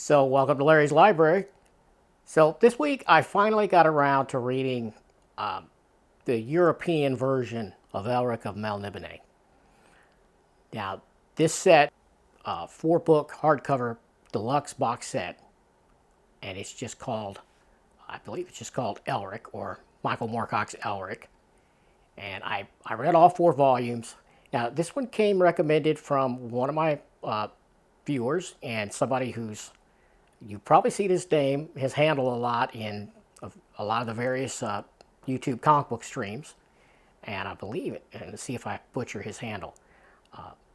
So welcome to Larry's Library. So this week I finally got around to reading the European version of Elric of Melniboné. Now this set, 4-book hardcover deluxe box set, and it's just called, I believe it's just called Elric, or Michael Moorcock's Elric. And I read all 4 volumes. Now this one came recommended from one of my viewers, and somebody who's, you probably see his name, his handle a lot in a lot of the various YouTube comic book streams. And I believe it, and let's see if I butcher his handle,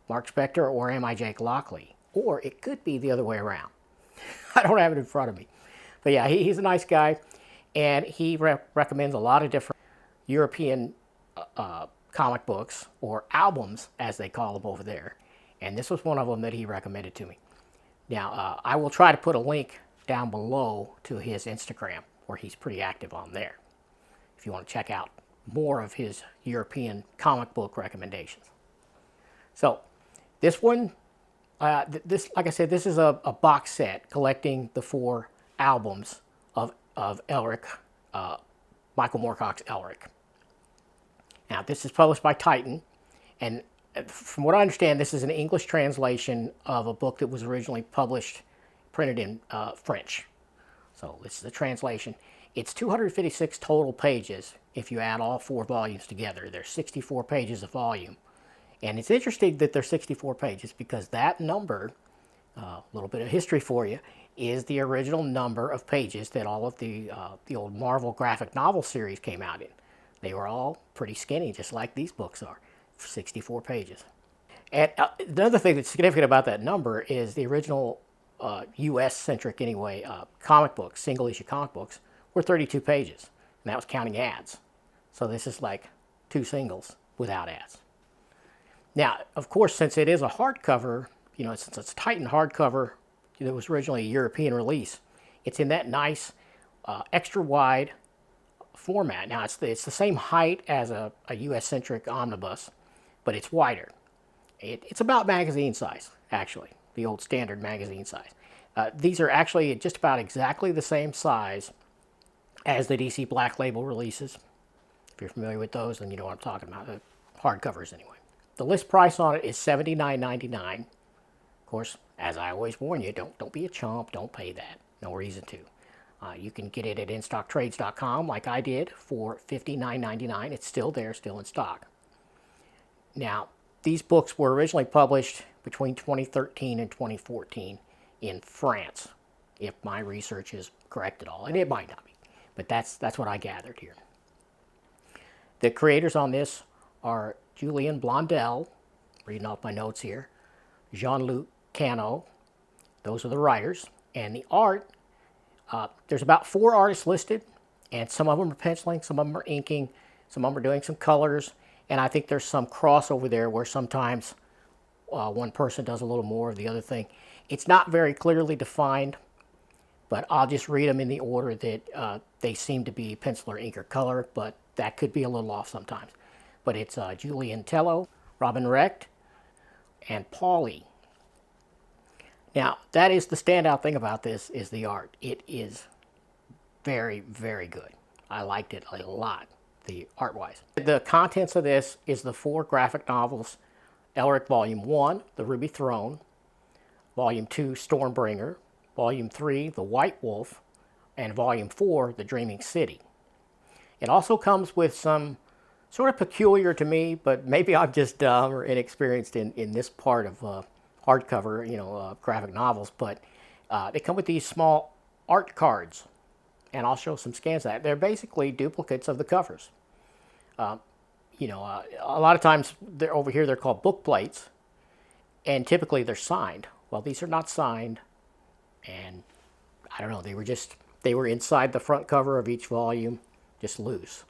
Mark Spector, or am I Jake Lockley? Or it could be the other way around. I don't have it in front of me. But yeah, he's a nice guy, and he recommends a lot of different European comic books, or albums as they call them over there. And this was one of them that he recommended to me. Now, I will try to put a link down below to his Instagram, where he's pretty active on there, if you want to check out more of his European comic book recommendations. So, this one, like I said, this is a box set collecting the 4 albums of Elric, Michael Moorcock's Elric. Now, this is published by Titan, and from what I understand, this is an English translation of a book that was originally published, printed in French. So this is a translation. It's 256 total pages if you add all 4 volumes together. There's 64 pages a volume. And it's interesting that there's 64 pages, because that number, a little bit of history for you, is the original number of pages that all of the old Marvel graphic novel series came out in. They were all pretty skinny, just like these books are. 64 pages. And another thing that's significant about that number is the original US-centric, anyway, comic books, single-issue comic books, were 32 pages. And that was counting ads. So this is like 2 singles without ads. Now, of course, since it is a hardcover, since it's a Titan hardcover, it was originally a European release, it's in that nice extra-wide format. Now, it's the same height as a US-centric omnibus, but it's wider. It's about magazine size, actually, the old standard magazine size. These are actually just about exactly the same size as the DC Black Label releases. If you're familiar with those, then you know what I'm talking about, the hardcovers anyway. The list price on it is $79.99. Of course, as I always warn you, don't be a chump, don't pay that. No reason to. You can get it at InStockTrades.com, like I did, for $59.99. It's still there, still in stock. Now, these books were originally published between 2013 and 2014 in France, if my research is correct at all, and it might not be, but that's what I gathered here. The creators on this are Julien Blondel, reading off my notes here, Jean-Luc Cano, those are the writers, and the art, there's about 4 artists listed, and some of them are penciling, some of them are inking, some of them are doing some colors, and I think there's some crossover there where sometimes one person does a little more of the other thing. It's not very clearly defined, but I'll just read them in the order that they seem to be pencil or ink or color, but that could be a little off sometimes. But it's Julian Tello, Robin Recht, and Pauly. Now, that is the standout thing about this, is the art. It is very, very good. I liked it a lot, the art-wise. The contents of this is the 4 graphic novels, Elric Volume 1, The Ruby Throne, Volume 2, Stormbringer, Volume 3, The White Wolf, and Volume 4, The Dreaming City. It also comes with some sort of peculiar to me, but maybe I'm just dumb or inexperienced in this part of hardcover, graphic novels, but they come with these small art cards, and I'll show some scans of that. They're basically duplicates of the covers. A lot of times over here they're called book plates, and typically they're signed. Well, these are not signed, and I don't know, they were inside the front cover of each volume, just loose.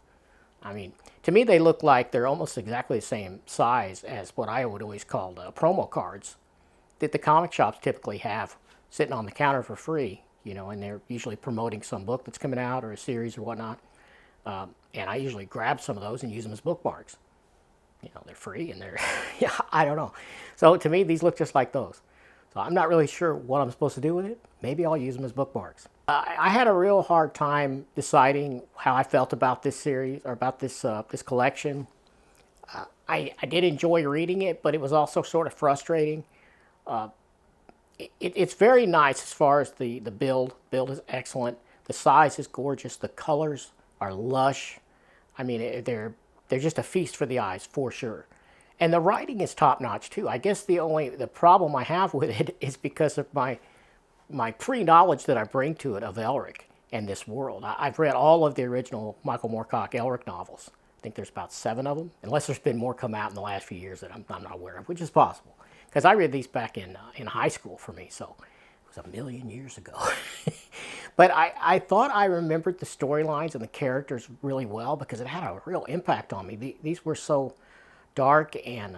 I mean, to me they look like they're almost exactly the same size as what I would always call promo cards that the comic shops typically have sitting on the counter for free, and they're usually promoting some book that's coming out or a series or whatnot. And I usually grab some of those and use them as bookmarks. They're free and they're, yeah, I don't know. So to me, these look just like those. So I'm not really sure what I'm supposed to do with it. Maybe I'll use them as bookmarks. I had a real hard time deciding how I felt about this series, or about this collection. I did enjoy reading it, but it was also sort of frustrating. It's very nice as far as the build. Build is excellent. The size is gorgeous. The colors are lush. I mean, they're just a feast for the eyes, for sure. And the writing is top notch too. I guess the problem I have with it is because of my pre-knowledge that I bring to it of Elric and this world. I've read all of the original Michael Moorcock Elric novels. I think there's about 7 of them, unless there's been more come out in the last few years that I'm not aware of, which is possible. Because I read these back in high school for me, so it was a million years ago. But I thought I remembered the storylines and the characters really well because it had a real impact on me. These were so dark and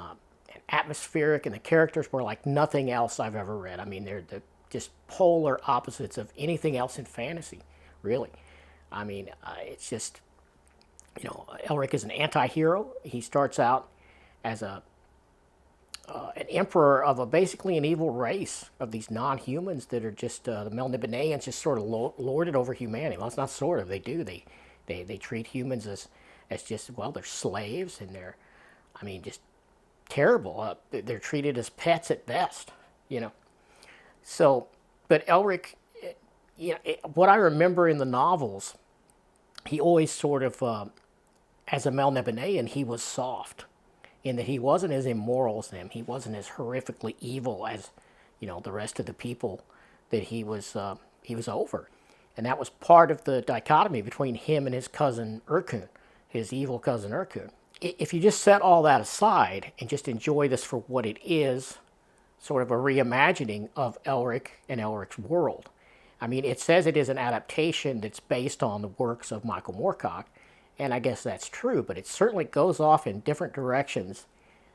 atmospheric, and the characters were like nothing else I've ever read. I mean, they're just polar opposites of anything else in fantasy, really. I mean, it's just, Elric is an anti-hero. He starts out as an emperor of basically an evil race of these non-humans that are just the Melnibonéans, just sort of lorded over humanity. Well, it's not sort of. They do. They treat humans as just, well, they're slaves, and they're, I mean, just terrible. They're treated as pets at best, So, but Elric, what I remember in the novels, he always sort of, as a Melnibonéan, he was soft, in that he wasn't as immoral as them. He wasn't as horrifically evil as, the rest of the people that he was over. And that was part of the dichotomy between him and his cousin Urkun, his evil cousin Urkun. If you just set all that aside and just enjoy this for what it is, sort of a reimagining of Elric and Elric's world. I mean, it says it is an adaptation that's based on the works of Michael Moorcock, and I guess that's true, but it certainly goes off in different directions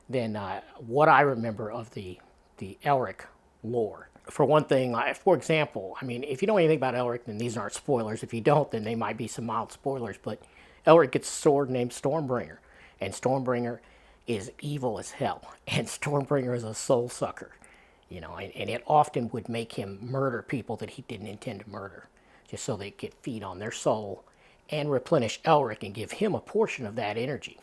than what I remember of the Elric lore. For one thing, for example, I mean, if you know anything about Elric, then these aren't spoilers. If you don't, then they might be some mild spoilers, but Elric gets a sword named Stormbringer, and Stormbringer is evil as hell, and Stormbringer is a soul sucker, and it often would make him murder people that he didn't intend to murder, just so they could feed on their soul and replenish Elric and give him a portion of that energy.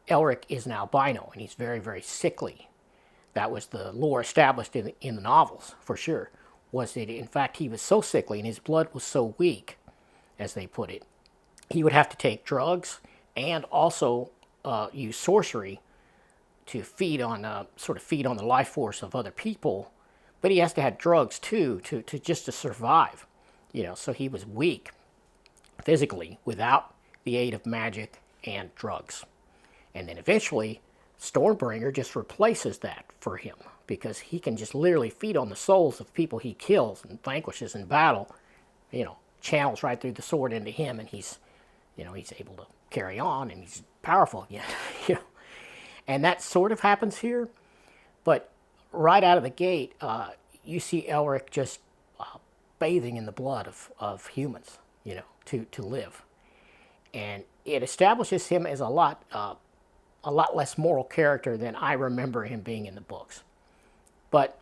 Elric is an albino, and he's very, very sickly. That was the lore established in the novels, for sure, was that, in fact, he was so sickly and his blood was so weak, as they put it, he would have to take drugs and also use sorcery to feed on the life force of other people, but he has to have drugs too to just to survive, So he was weak physically without the aid of magic and drugs, and then eventually Stormbringer just replaces that for him because he can just literally feed on the souls of people he kills and vanquishes in battle. Channels right through the sword into him, and he's able to carry on, and he's powerful again. And that sort of happens here, but right out of the gate, you see Elric just bathing in the blood of humans, to live, and it establishes him as a lot less moral character than I remember him being in the books. But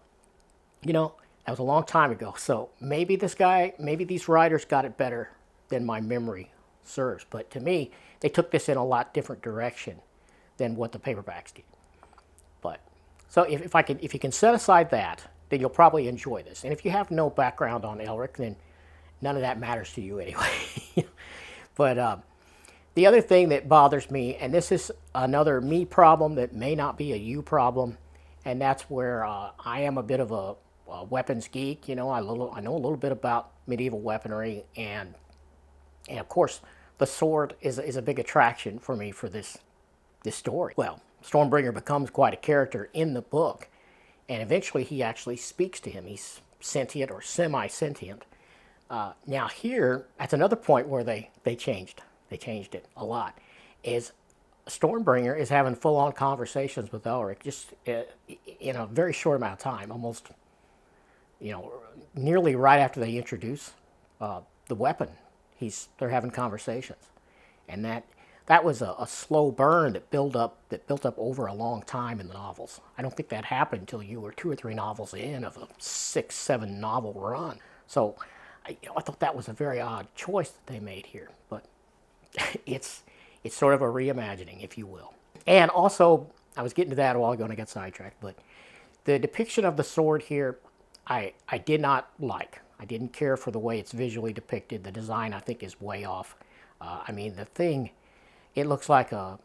that was a long time ago, so maybe these writers got it better than my memory serves. But to me, they took this in a lot different direction than what the paperbacks did. But so if you can set aside that, then you'll probably enjoy this. And if you have no background on Elric, then none of that matters to you anyway. But the other thing that bothers me, and this is another me problem that may not be a you problem, and that's where I am a bit of a weapons geek. I know a little bit about medieval weaponry, and of course the sword is a big attraction for me for this story. Well, Stormbringer becomes quite a character in the book, and eventually he actually speaks to him. He's sentient or semi-sentient. Now here, that's another point where they changed it a lot, is Stormbringer is having full-on conversations with Elric just in a very short amount of time, almost, nearly right after they introduce the weapon. They're having conversations, and that that was a slow burn that built up over a long time in the novels. I don't think that happened until you were 2 or 3 novels in of a 6, 7 novel run. So I thought that was a very odd choice that they made here, but it's sort of a reimagining, if you will. And also, I was getting to that a while ago and I got sidetracked, but the depiction of the sword here, I did not like. I didn't care for the way it's visually depicted. The design, I think, is way off. I mean, the thing, it looks like a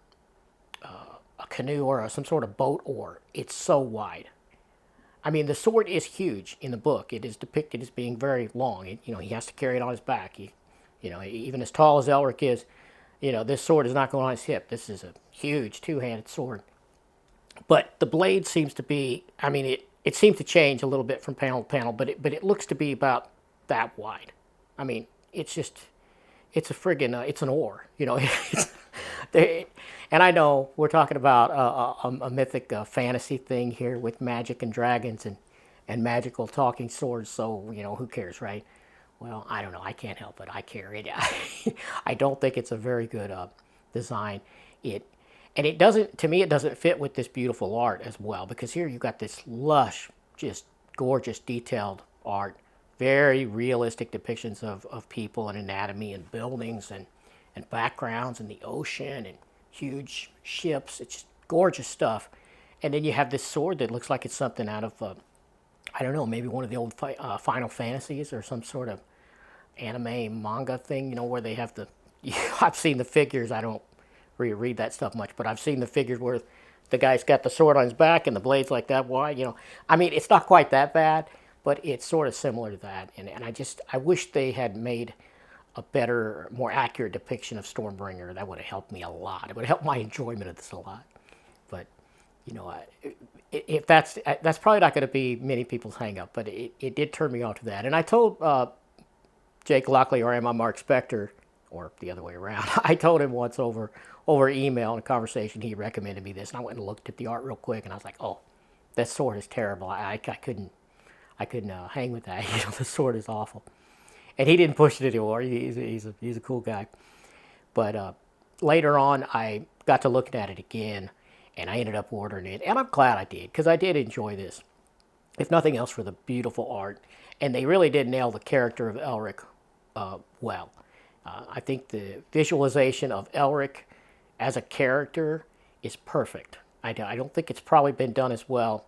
canoe or some sort of boat oar. It's so wide. I mean, the sword is huge in the book. It is depicted as being very long. He has to carry it on his back. Even as tall as Elric is, this sword is not going on his hip. This is a huge two-handed sword. But the blade seems to be, I mean, it seems to change a little bit from panel to panel, but it looks to be about that wide. I mean, it's a friggin', it's an oar, and I know we're talking about a mythic fantasy thing here with magic and dragons and magical talking swords, so, who cares, right? Well, I don't know. I can't help it. I care. I don't think it's a very good design. It doesn't, to me, it doesn't fit with this beautiful art as well, because here you've got this lush, just gorgeous, detailed art, very realistic depictions of people and anatomy and buildings and backgrounds and the ocean and huge ships. It's just gorgeous stuff. And then you have this sword that looks like it's something out of, I don't know, maybe one of the old Final Fantasies or some sort of anime manga thing, where they have I've seen the figures. I don't read that stuff much, but I've seen the figures where the guy's got the sword on his back and the blade's like that wide, I mean, it's not quite that bad, but it's sort of similar to that. And I wish they had made a better, more accurate depiction of Stormbringer. That would have helped me a lot. It would have helped my enjoyment of this a lot. But, if that's probably not going to be many people's hang up, but it did turn me off to that. And I told Jake Lockley, or am I Mark Spector, or the other way around. I told him once over email in a conversation, he recommended me this, and I went and looked at the art real quick, and I was like, oh, that sword is terrible. I couldn't hang with that. The sword is awful. And he didn't push it anymore. He's a cool guy. But later on, I got to looking at it again, and I ended up ordering it, and I'm glad I did, because I did enjoy this. If nothing else, for the beautiful art, and they really did nail the character of Elric well. I think the visualization of Elric as a character is perfect. I don't think it's probably been done as well,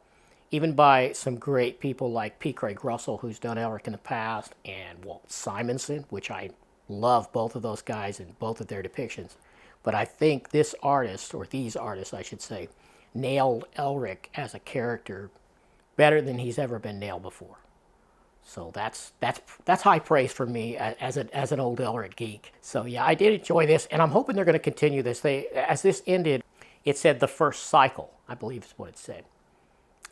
even by some great people like P. Craig Russell, who's done Elric in the past, and Walt Simonson, which I love both of those guys and both of their depictions. But I think this artist, or these artists, I should say, nailed Elric as a character better than he's ever been nailed before. So that's high praise for me as an old Elric geek. So yeah, I did enjoy this, and I'm hoping they're going to continue this. As this ended, it said the first cycle, I believe is what it said.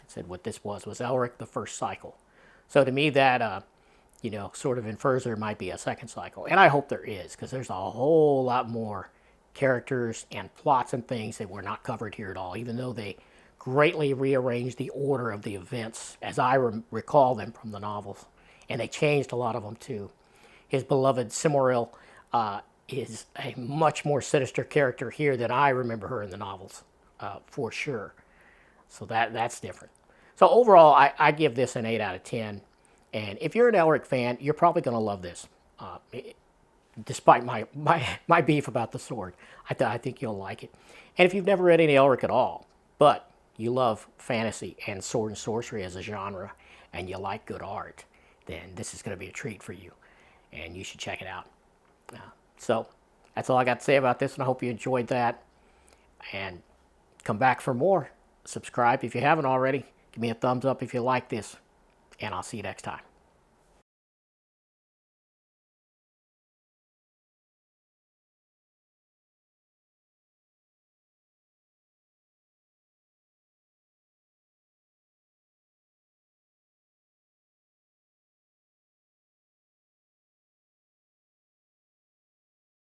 It said what this was Elric the first cycle. So to me that sort of infers there might be a second cycle, and I hope there is, because there's a whole lot more characters and plots and things that were not covered here at all, even though they greatly rearranged the order of the events as I recall them from the novels. And they changed a lot of them too. His beloved Cimoril is a much more sinister character here than I remember her in the novels, for sure. So that's different. So overall, I give this an 8 out of 10. And if you're an Elric fan, you're probably going to love this. Despite my beef about the sword, I think you'll like it. And if you've never read any Elric at all, but you love fantasy and sword and sorcery as a genre, and you like good art, then this is going to be a treat for you, and you should check it out. So that's all I got to say about this, and I hope you enjoyed that. And come back for more. Subscribe if you haven't already. Give me a thumbs up if you like this, and I'll see you next time.